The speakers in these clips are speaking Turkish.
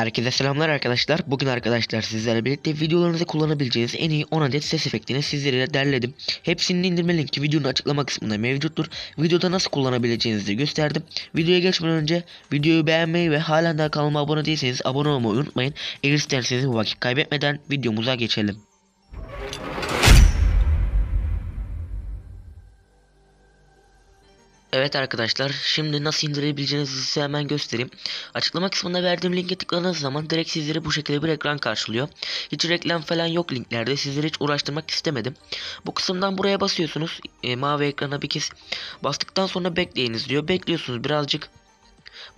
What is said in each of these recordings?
Herkese selamlar arkadaşlar. Bugün arkadaşlar sizlerle birlikte videolarınızda kullanabileceğiniz en iyi 10 adet ses efektini sizlere derledim. Hepsinin indirme linki videonun açıklama kısmında mevcuttur. Videoda nasıl kullanabileceğinizi de gösterdim. Videoya geçmeden önce videoyu beğenmeyi ve halen daha kanalıma abone değilseniz abone olmayı unutmayın. Eğer isterseniz bu vakit kaybetmeden videomuza geçelim. Evet arkadaşlar, şimdi nasıl indirebileceğinizi size hemen göstereyim. Açıklama kısmında verdiğim linke tıkladığınız zaman direkt sizleri bu şekilde bir ekran karşılıyor. Hiç reklam falan yok linklerde, sizleri hiç uğraştırmak istemedim. Bu kısımdan buraya basıyorsunuz, mavi ekrana bir kez bastıktan sonra bekleyiniz diyor. Bekliyorsunuz birazcık.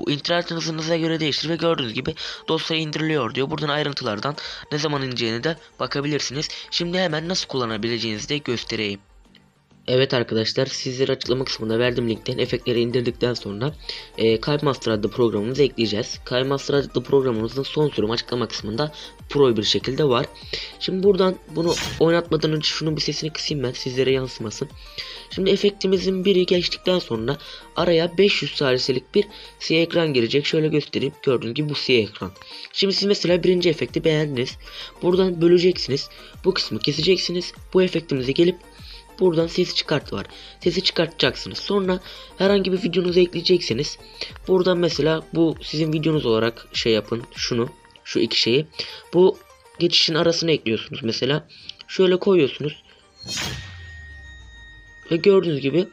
Bu internet hızınıza göre değişir ve gördüğünüz gibi dosya indiriliyor diyor. Buradan ayrıntılardan ne zaman ineceğine de bakabilirsiniz. Şimdi hemen nasıl kullanabileceğinizi de göstereyim. Evet arkadaşlar, sizlere açıklama kısmında verdiğim linkten efektleri indirdikten sonra KineMaster adlı programımızı ekleyeceğiz. KineMaster adlı programımızın son sürüm açıklama kısmında pro bir şekilde var. Şimdi buradan bunu oynatmadan önce şunun bir sesini kısayım ben, sizlere yansımasın. Şimdi efektimizin biri geçtikten sonra araya 500 saliselik bir siyah ekran girecek. Şöyle göstereyim, gördüğünüz gibi bu siyah ekran. Şimdi siz mesela birinci efekti beğendiniz. Buradan böleceksiniz. Bu kısmı keseceksiniz. Bu efektimize gelip buradan sesi çıkart var. Sesi çıkartacaksınız. Sonra herhangi bir videonuzu ekleyeceksiniz. Buradan mesela bu sizin videonuz olarak şey yapın. Şu iki şeyi. Bu geçişin arasına ekliyorsunuz mesela. Şöyle koyuyorsunuz. Ve gördüğünüz gibi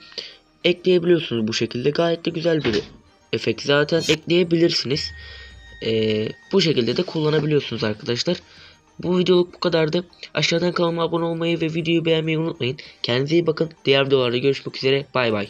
ekleyebiliyorsunuz bu şekilde. Gayet de güzel bir efekt. Zaten ekleyebilirsiniz. Bu şekilde de kullanabiliyorsunuz arkadaşlar. Bu videoluk bu kadardı. Aşağıdan kanalıma abone olmayı ve videoyu beğenmeyi unutmayın. Kendinize iyi bakın. Diğer videolarda görüşmek üzere. Bay bay.